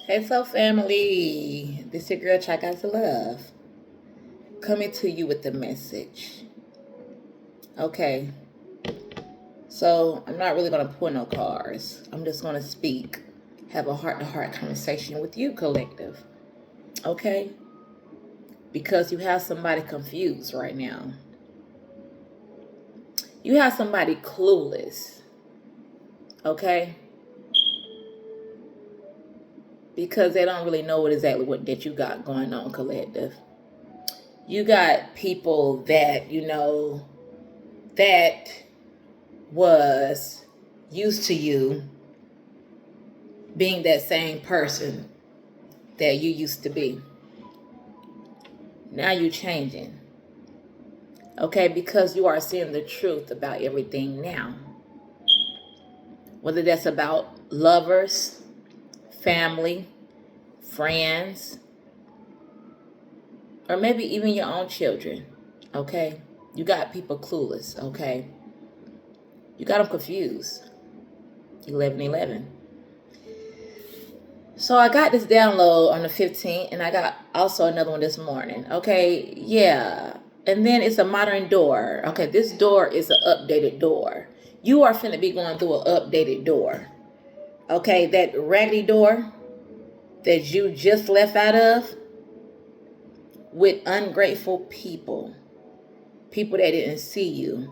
Hey, so family, this your girl, Try Guys to Love, coming to you with the message. Okay, so I'm not really going to pull no cards. I'm just going to speak, have a heart-to-heart conversation with you, collective. Okay? Because you have somebody confused right now. You have somebody clueless. Okay? Because they don't really know exactly what that you got going on, collective. You got people that was used to you being that same person that you used to be. Now you're changing. Okay, because you are seeing the truth about everything now. Whether that's about lovers, family, friends, or maybe even your own children. Okay? You got people clueless, okay? You got them confused. 11:11. So I got this download on the 15th, and I got also another one this morning. Okay, yeah. And then it's a modern door. Okay, this door is an updated door. You are finna be going through an updated door. Okay, that raggedy door that you just left out of with ungrateful people. People that didn't see you.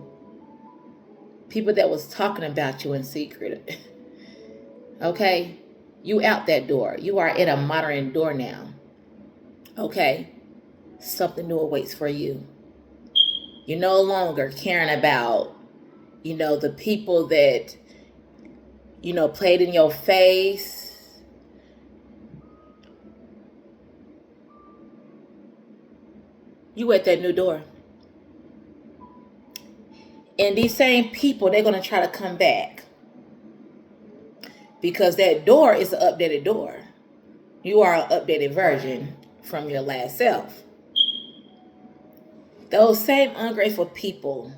People that was talking about you in secret. Okay? You out that door. You are at a modern door now. Okay? Something new awaits for you. You're no longer caring about, the people that, played in your face. You at that new door. And these same people, they're going to try to come back. Because that door is an updated door. You are an updated version from your last self. Those same ungrateful people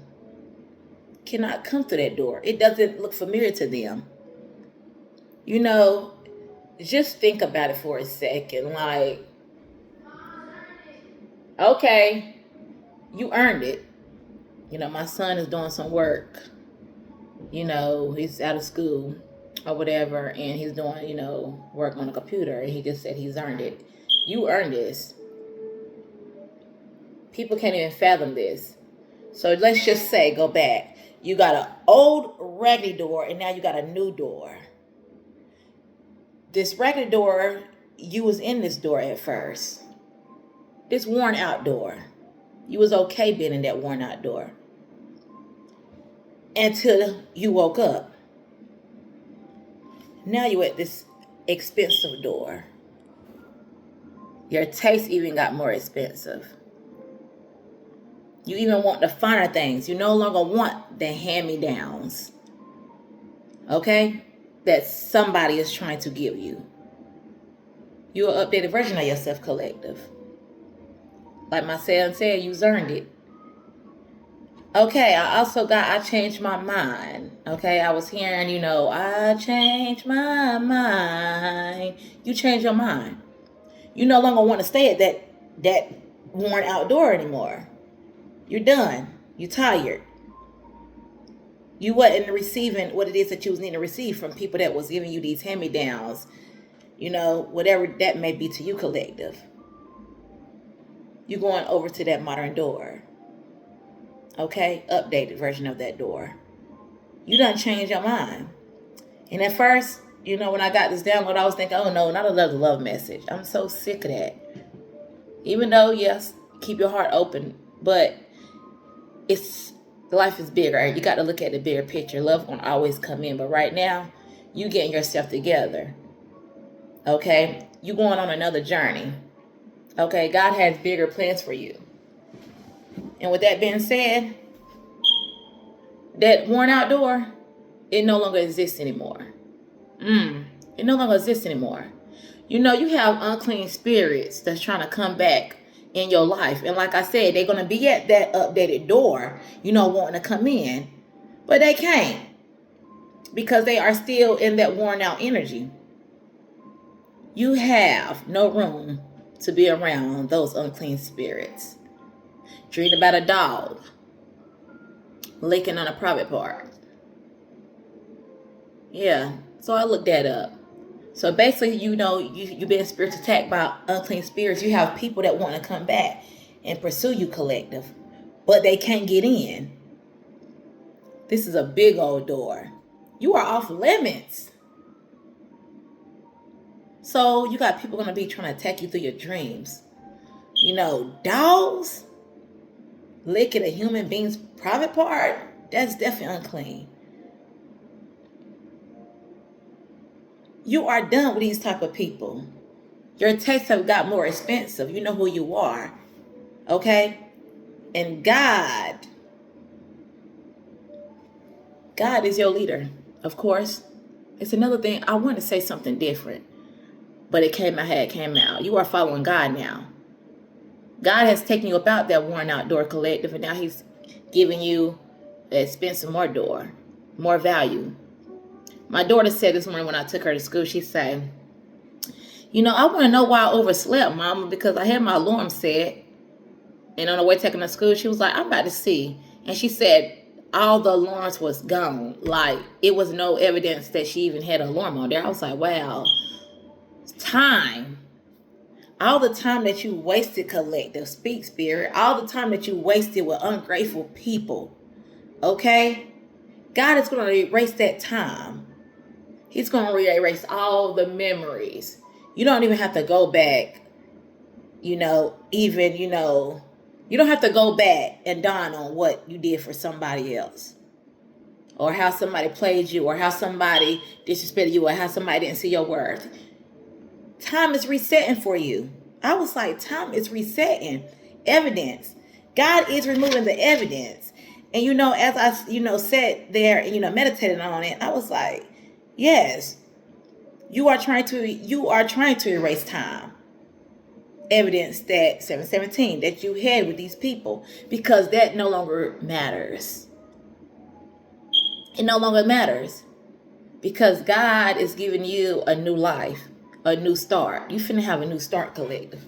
cannot come through that door. It doesn't look familiar to them. Just think about it for a second. Like, okay, you earned it. My son is doing some work. He's out of school or whatever, and he's doing, work on a computer, and he just said he's earned it. You earned this. People can't even fathom this. So let's just say, go back. You got an old raggedy door, and now you got a new door. This raggedy door, you was in this door at first. This worn out door. You was okay being in that worn out door. Until you woke up. Now you at this expensive door. Your taste even got more expensive. You even want the finer things. You no longer want the hand-me-downs. Okay? That somebody is trying to give you. You're an updated version of yourself, collective. Like my son said, you've earned it. Okay, I changed my mind. Okay, I was hearing, I changed my mind. You changed your mind. You no longer want to stay at that worn outdoor anymore. You're done. You're tired. You wasn't receiving what it is that you was needing to receive from people that was giving you these hand-me-downs. Whatever that may be to you, collective. You're going over to that modern door. Okay? Updated version of that door. You done changed your mind. And at first, when I got this download, I was thinking, oh no, not another love message. I'm so sick of that. Even though, yes, keep your heart open, but life is bigger. You got to look at the bigger picture. Love won't always come in, but right now, you getting yourself together. Okay? You going on another journey. Okay? God has bigger plans for you. And with that being said, that worn out door, it no longer exists anymore. It no longer exists anymore. You have unclean spirits that's trying to come back in your life. And like I said, they're going to be at that updated door, wanting to come in. But they can't. Because they are still in that worn out energy. You have no room to be around those unclean spirits. Dream about a dog licking on a private part. Yeah, so I looked that up. So basically, you've been spiritually attacked by unclean spirits. You have people that want to come back and pursue you, collective, but they can't get in. This is a big old door. You are off limits. So you got people going to be trying to attack you through your dreams. Dogs licking a human being's private part, that's definitely unclean. You are done with these type of people. Your tastes have got more expensive. You know who you are. Okay? And God is your leader, of course. It's another thing. I want to say something different, but it came out. You are following God now. God has taken you about that worn out door, collective, and now he's giving you the expensive more door, more value. My daughter said this morning when I took her to school, she said, I want to know why I overslept, Mama, because I had my alarm set. And on the way taking her to school, she was like, I'm about to see. And she said all the alarms was gone. Like, it was no evidence that she even had an alarm on there. I was like, wow. Time. All the time that you wasted, collective, speak spirit. All the time that you wasted with ungrateful people. Okay? God is going to erase that time. He's going to erase all the memories. You don't even have to go back, you don't have to go back and dawn on what you did for somebody else. Or how somebody played you, or how somebody disrespected you, or how somebody didn't see your worth. Time is resetting for you. I was like, time is resetting. Evidence. God is removing the evidence. And as I, sat there and, meditated on it, I was like, yes, you are trying to erase time. Evidence that 717 that you had with these people, because that no longer matters. It no longer matters, because God is giving you a new life, a new start. You finna have a new start, collective.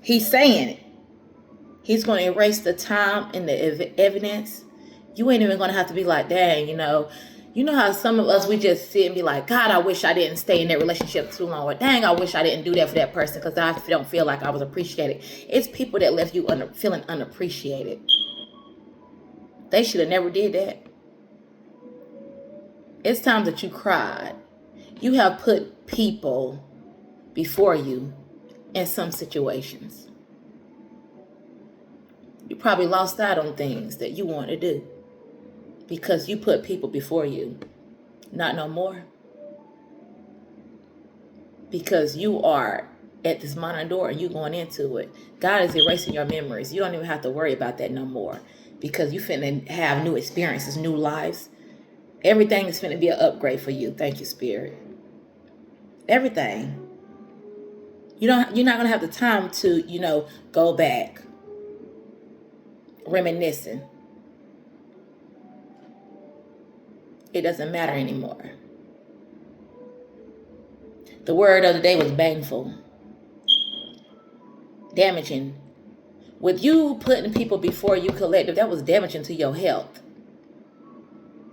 He's saying it. He's going to erase the time and the evidence. You ain't even going to have to be like, dang, you know how some of us, we just sit and be like, God, I wish I didn't stay in that relationship too long. Or dang, I wish I didn't do that for that person because I don't feel like I was appreciated. It's people that left you feeling unappreciated. They should have never did that. It's times that you cried. You have put people before you in some situations. You probably lost out on things that you want to do because you put people before you. Not no more. Because you are at this modern door and you going into it. God is erasing your memories. You don't even have to worry about that no more, because you finna have new experiences, new lives. Everything is finna be an upgrade for you. Thank you, Spirit. Everything. You're not gonna have the time to, go back, reminiscing. It doesn't matter anymore. The word of the day was baneful. Damaging. With you putting people before you, collective, that was damaging to your health.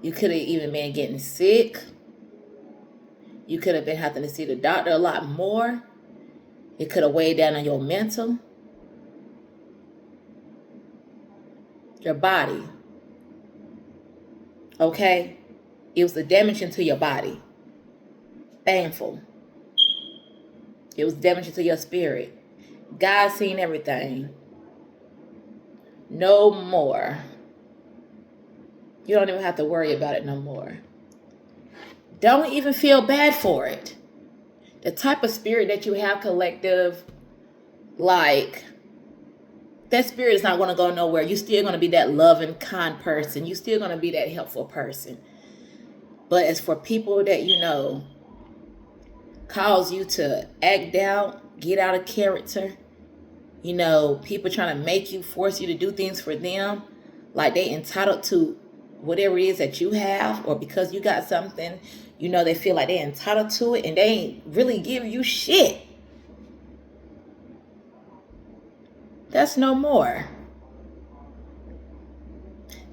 You could have even been getting sick. You could have been having to see the doctor a lot more. It could have weighed down on your mental, your body. Okay? It was the damaging to your body. Painful. It was damaging to your spirit. God seen everything. No more. You don't even have to worry about it no more. Don't even feel bad for it. The type of spirit that you have, collective, like, that spirit is not going to go nowhere. You're still going to be that loving, kind person. You're still going to be that helpful person. But as for people that, cause you to act out, get out of character, people trying to make you, force you to do things for them, like they entitled to whatever it is that you have, or because you got something, You know, they feel like they're entitled to it and they ain't really give you shit. That's no more.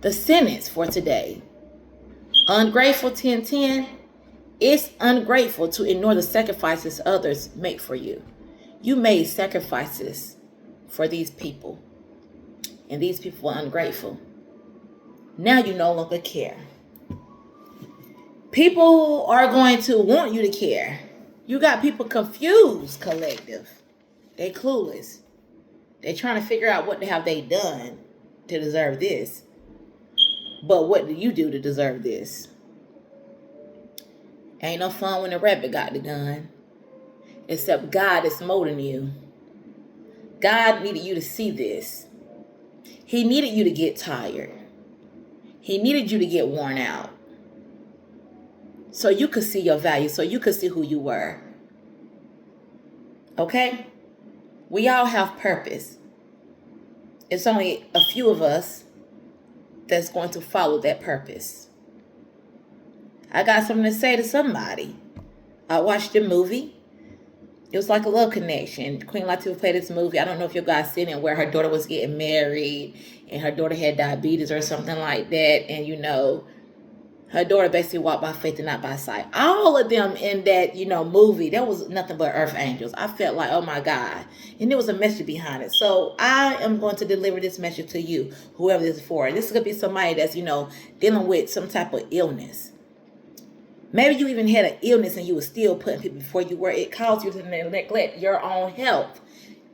The sentence for today. Ungrateful 10:10. It's ungrateful to ignore the sacrifices others make for you. You made sacrifices for these people, and these people are ungrateful. Now you no longer care. People are going to want you to care. You got people confused, collective. They clueless. They trying to figure out what have they done to deserve this. But what do you do to deserve this? Ain't no fun when the rabbit got the gun. Except God is molding you. God needed you to see this. He needed you to get tired. He needed you to get worn out. So you could see your value. So you could see who you were. Okay? We all have purpose. It's only a few of us that's going to follow that purpose. I got something to say to somebody. I watched the movie. It was like a love connection. Queen Latifah played this movie. I don't know if you guys seen it, where her daughter was getting married and her daughter had diabetes or something like that. And, you know, her daughter basically walked by faith and not by sight. All of them in that, you know, movie, there was nothing but earth angels. I felt like, oh my God. And there was a message behind it. So I am going to deliver this message to you, whoever this is for. This is going to be somebody that's, you know, dealing with some type of illness. Maybe you even had an illness and you were still putting people before you were. It caused you to neglect your own health.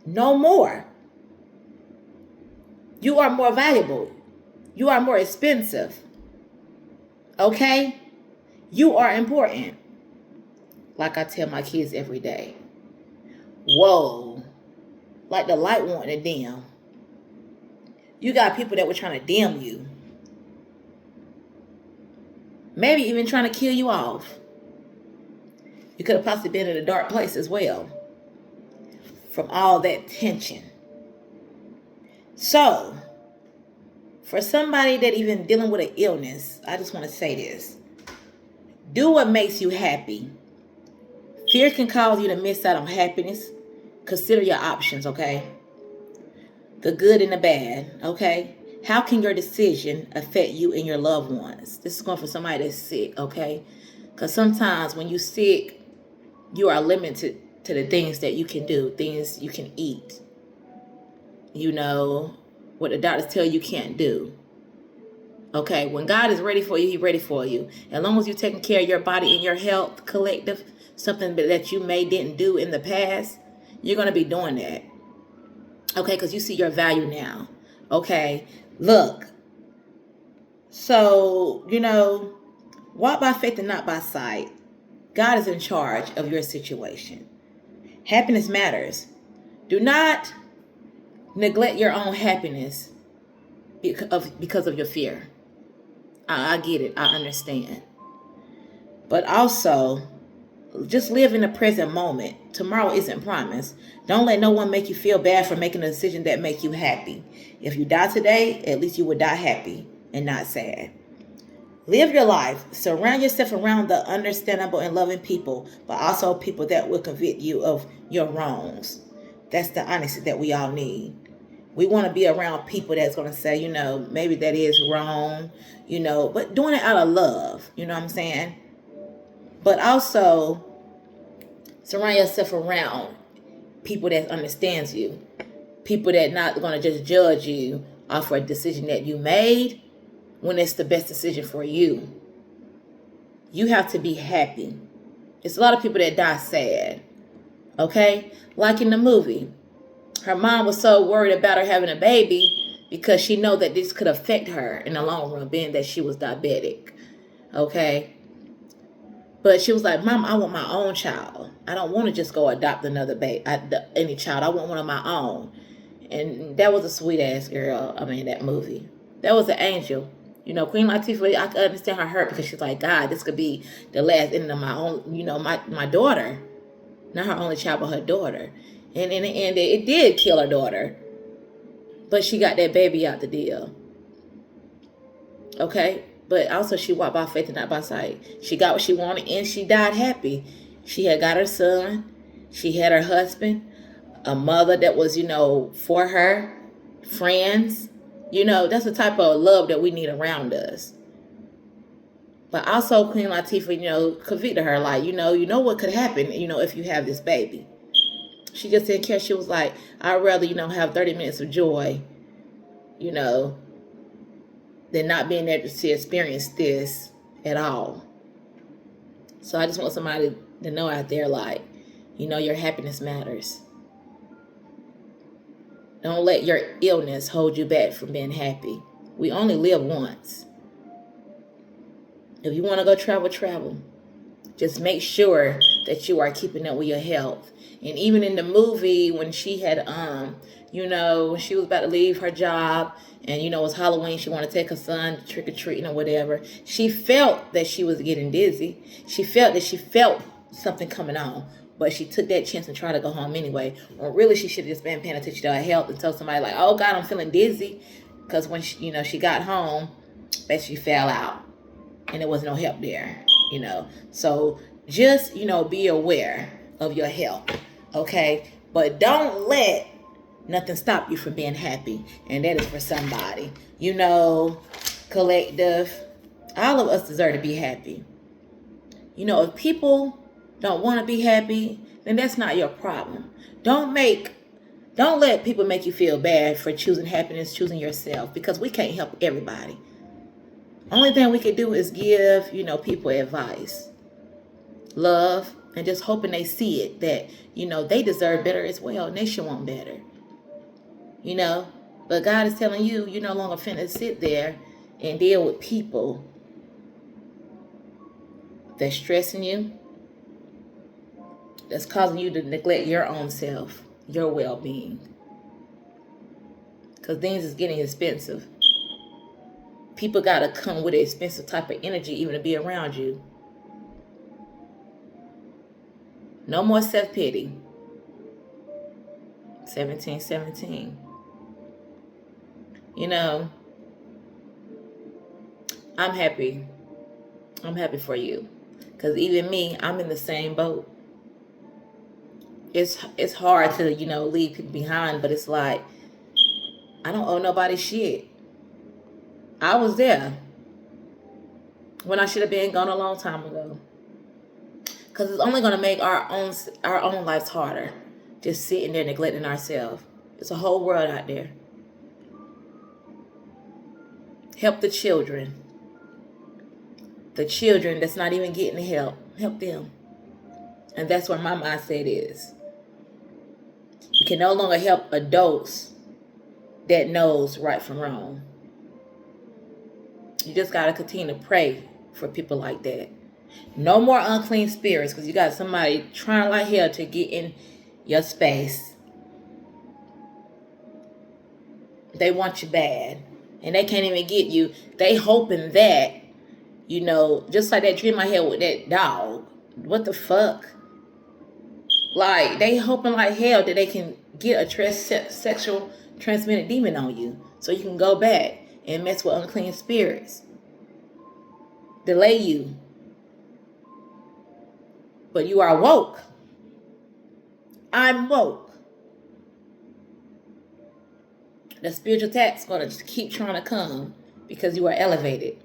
No more. You are more valuable. You are more expensive. Okay? You are important. Like I tell my kids every day. Whoa. Like the light wanting to dim. You got people that were trying to dim you. Maybe even trying to kill you off. You could have possibly been in a dark place as well. From all that tension. So, for somebody that even dealing with an illness, I just want to say this. Do what makes you happy. Fear can cause you to miss out on happiness. Consider your options, okay? The good and the bad, okay? How can your decision affect you and your loved ones? This is going for somebody that's sick, okay? Because sometimes when you're sick, you are limited to the things that you can do, things you can eat. You know, what the doctors tell you can't do. Okay, when God is ready for you, He's ready for you. As long as you're taking care of your body and your health, collective, something that you didn't do in the past, you're going to be doing that. Okay, because you see your value now. Okay, look. So, you know, walk by faith and not by sight. God is in charge of your situation. Happiness matters. Do not neglect your own happiness because of your fear. I get it. I understand. But also, just live in the present moment. Tomorrow isn't promised. Don't let no one make you feel bad for making a decision that make you happy. If you die today, at least you would die happy and not sad. Live your life. Surround yourself around the understandable and loving people, but also people that will convict you of your wrongs. That's the honesty that we all need. We want to be around people that's going to say, you know, maybe that is wrong, you know, but doing it out of love. You know what I'm saying? But also surround yourself around people that understands you. People that not going to just judge you off for a decision that you made when it's the best decision for you. You have to be happy. It's a lot of people that die sad. Okay? Like in the movie. Her mom was so worried about her having a baby because she know that this could affect her in the long run, being that she was diabetic. Okay? But she was like, Mom, I want my own child. I don't want to just go adopt another baby, any child. I want one of my own. And that was a sweet ass girl. I mean, that movie. That was an angel. You know, Queen Latifah, I could understand her hurt because she's like, God, this could be the last ending of my own, you know, my daughter. Not her only child, but her daughter. And in the end, it did kill her daughter. But she got that baby out the deal. Okay? But also she walked by faith and not by sight. She got what she wanted and she died happy. She had got her son. She had her husband, a mother that was, for her, friends. That's the type of love that we need around us. But also Queen Latifah, convicted her, like, you know what could happen, if you have this baby. She just didn't care. She was like, I'd rather, have 30 minutes of joy, than not being there to experience this at all. So I just want somebody to know out there, like, your happiness matters. Don't let your illness hold you back from being happy. We only live once. If you want to go travel. Just make sure that you are keeping up with your health. And even in the movie, when she had, when she was about to leave her job and, it was Halloween, she wanted to take her son trick-or-treating or whatever. She felt that she was getting dizzy. She felt something coming on. But she took that chance and tried to go home anyway. Or really, she should have just been paying attention to her health and told somebody like, oh, God, I'm feeling dizzy. Because when she got home, she fell out. And there was no help there. So just be aware of your health, okay? But don't let nothing stop you from being happy. And that is for somebody, collective. All of us deserve to be happy. If people don't want to be happy, then that's not your problem. Don't let people make you feel bad for choosing happiness, choosing yourself, because we can't help everybody. Only thing we can do is give, people advice, love, and just hoping they see it, that, they deserve better as well, and they should want better. But God is telling you, you're no longer finna sit there and deal with people that's stressing you, that's causing you to neglect your own self, your well-being. Because things is getting expensive. People got to come with an expensive type of energy even to be around you. No more self-pity. 1717. I'm happy. I'm happy for you. Because even me, I'm in the same boat. It's hard to, leave people behind, but it's like, I don't owe nobody shit. I was there when I should have been gone a long time ago. Because it's only going to make our own lives harder. Just sitting there neglecting ourselves. It's a whole world out there. Help the children. The children that's not even getting help. Help them. And that's where my mindset is. You can no longer help adults that knows right from wrong. You just got to continue to pray for people like that. No more unclean spirits, because you got somebody trying like hell to get in your space. They want you bad, and they can't even get you. They hoping that, just like that dream I had with that dog. What the fuck? Like, they hoping like hell that they can get a sexual transmitted demon on you, so you can go back and mess with unclean spirits. Delay you. But you are woke. I'm woke. The spiritual attack's going to keep trying to come because you are elevated.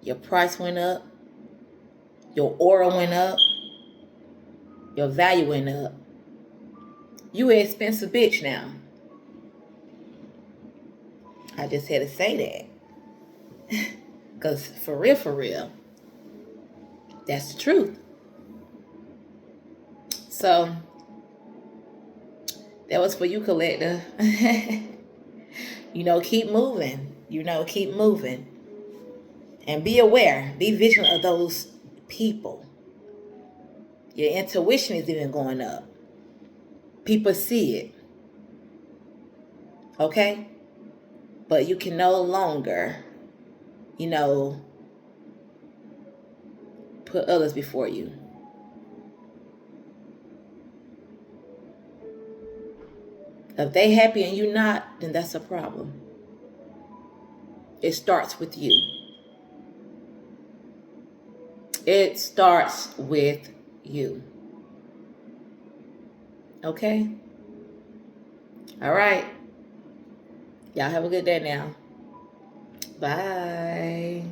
Your price went up. Your aura went up. Your value went up. You an expensive bitch now. I just had to say that. Because for real, that's the truth. So, that was for you, collective. Keep moving. Keep moving. And be aware. Be vigilant of those people. Your intuition is even going up. People see it. Okay? But you can no longer, put others before you. If they happy and you not, then that's a problem. It starts with you. It starts with you. Okay? All right. Y'all have a good day now. Bye.